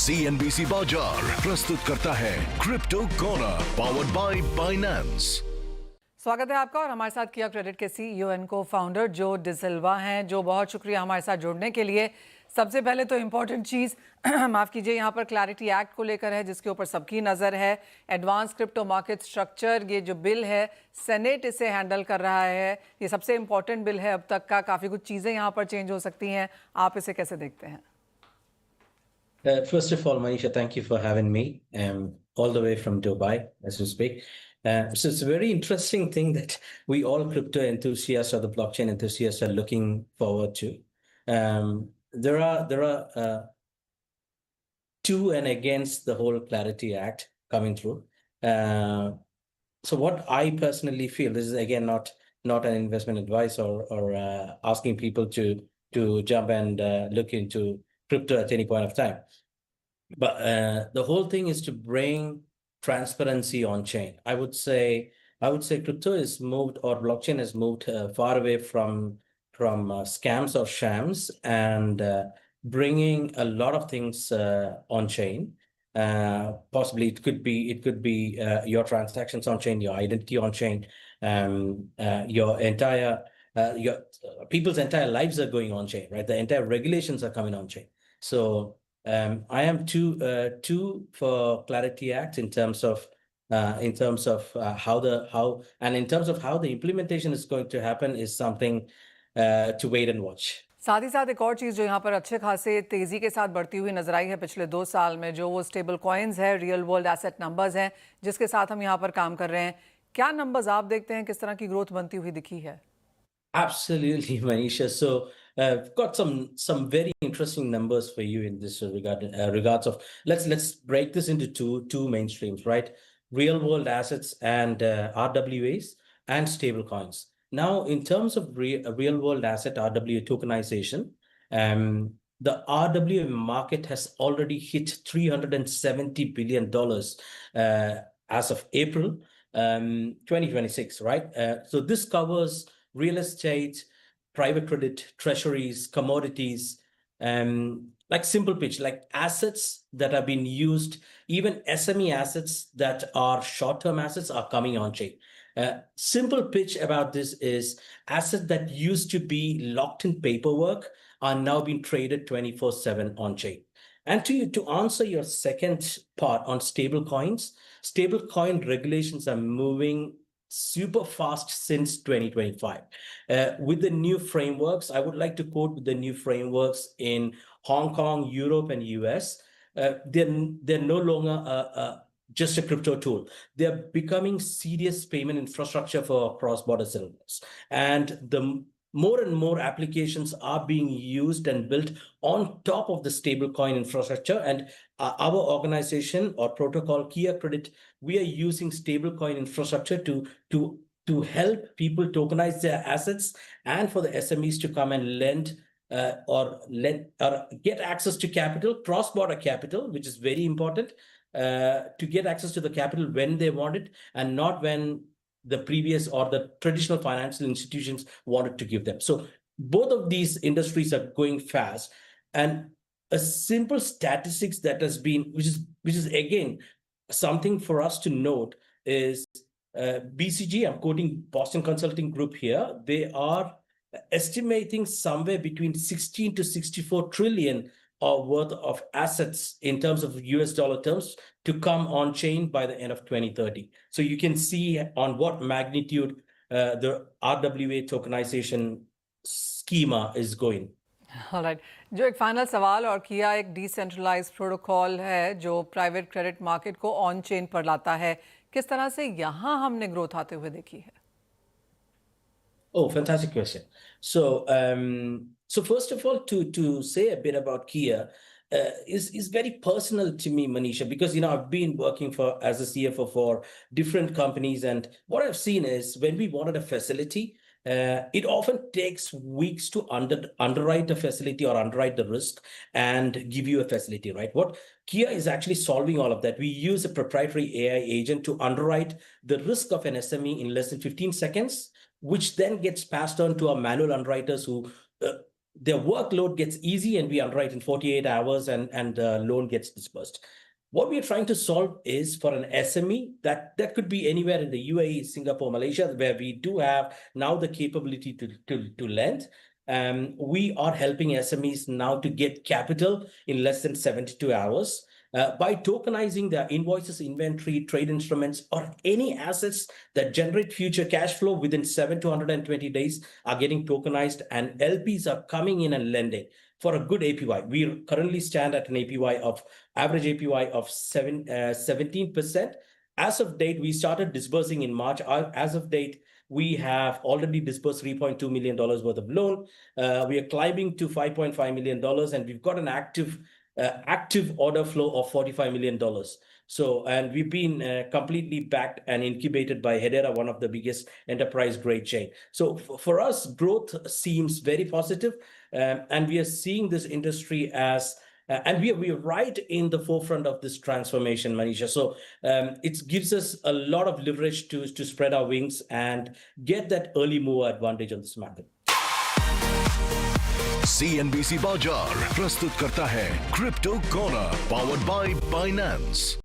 CNBC बाजार प्रस्तुत करता है crypto corner powered by Binance. स्वागत है आपका और हमारे साथ किया क्रेडिट के सीईओ एंड को फाउंडर जो डिसिल्वा हैं। जो बहुत शुक्रिया हमारे साथ जुड़ने के लिए। सबसे पहले तो इम्पोर्टेंट चीज़ माफ़ कीजिए, यहाँ पर क्लैरिटी एक्ट को लेकर है जिसके ऊपर सबकी नज़र है। एडवांस क्रिप्टो मार्केट स्ट्रक्चर, ये जो बिल है सेनेट इसे हैंडल कर रहा है। ये सबसे इम्पोर्टेंट बिल है अब तक का। काफ़ी कुछ चीज़ें यहाँ पर चेंज हो सकती हैं, आप इसे कैसे देखते हैं? First of all, Manisha, thank you for having me all the way from Dubai, as we speak. So it's a very interesting thing that we all crypto enthusiasts or the blockchain enthusiasts are looking forward to. There are to and against the whole Clarity Act coming through. So what I personally feel, this is again not an investment advice or asking people to jump and look into crypto at any point of time. But the whole thing is to bring transparency on chain. I would say crypto is moved, or blockchain has moved far away from scams or shams, and bringing a lot of things on chain. Possibly it could be your transactions on chain, your identity on chain, your entire your people's entire lives are going on chain, right? The entire regulations are coming on chain. So I am too for Clarity Act in terms of how and in terms of how the implementation is going to happen is something to wait and watch. साथ ही साथ एक और चीज़ जो यहाँ पर अच्छे खासे तेज़ी के साथ बढ़ती हुई नजर आई है पिछले 2 साल में, जो वो स्टेबल कॉइन्स है, रियल वर्ल्ड एसेट नंबर्स हैं जिसके साथ हम यहाँ पर काम कर रहे हैं। क्या नंबर्स आप देखते हैं, किस तरह की ग्रोथ बनती हुई दिखी है? Absolutely, Manisha. So I've got some very interesting numbers for you in this regards of let's break this into two mainstreams, right? Real world assets and RWAs and stable coins. Now, in terms of real world asset RWA tokenization, the RWA market has already hit $370 billion as of April 2026, right? So this covers real estate, private credit, treasuries, commodities, like simple pitch, like assets that have been used, even SME assets that are short-term assets are coming on chain. Simple pitch about this is assets that used to be locked in paperwork are now being traded 24/7 on chain. And to answer your second part on stable coins, stable coin regulations are moving super fast since 2025. With the new frameworks, I would like to quote with the new frameworks in Hong Kong, Europe, and US. They're no longer just a crypto tool. They're becoming serious payment infrastructure for cross-border settlements. And the more and more applications are being used and built on top of the stablecoin infrastructure. And our organization or protocol, Kia Credit, we are using stablecoin infrastructure to help people tokenize their assets and for the SMEs to come and lend or get access to capital, cross-border capital, which is very important, to get access to the capital when they want it and not when the previous or the traditional financial institutions wanted to give them. So both of these industries are going fast. And a simple statistics that has been, which is again something for us to note, is BCG, I'm quoting Boston Consulting Group here, they are estimating somewhere between 16 to 64 trillion worth of assets in terms of US dollar terms to come on chain by the end of 2030. So you can see on what magnitude the RWA tokenization schema is going. All right. जो एक final सवाल, और किया एक decentralised protocol है जो private credit market को on chain पर लाता है, किस तरह से यहाँ हमने ग्रोथ आते हुए देखी है? Oh, fantastic question. So, so first of all, to say a bit about Kia is very personal to me, Manisha, because I've been working as a CFO for different companies, and what I've seen is when we wanted a facility, it often takes weeks to underwrite a facility or underwrite the risk and give you a facility, right? What Kia is actually solving all of that. We use a proprietary AI agent to underwrite the risk of an SME in less than 15 seconds, which then gets passed on to our manual underwriters who their workload gets easy and we underwrite in 48 hours and the loan gets disbursed. What we are trying to solve is for an SME that could be anywhere in the UAE, Singapore, Malaysia, where we do have now the capability to lend. We are helping SMEs now to get capital in less than 72 hours. By tokenizing their invoices, inventory, trade instruments, or any assets that generate future cash flow within 7 to 120 days are getting tokenized, and LPs are coming in and lending for a good APY. We currently stand at an average APY of 17%. As of date, we started disbursing in March. As of date, we have already disbursed $3.2 million worth of loan. We are climbing to $5.5 million, and we've got an active order flow of $45 million. So, and we've been completely backed and incubated by Hedera, one of the biggest enterprise grade chain. So for us, growth seems very positive, and we are seeing this industry as and we are right in the forefront of this transformation, Manisha. So it gives us a lot of leverage to spread our wings and get that early mover advantage on this market. CNBC बाजार प्रस्तुत करता है crypto corner powered by Binance.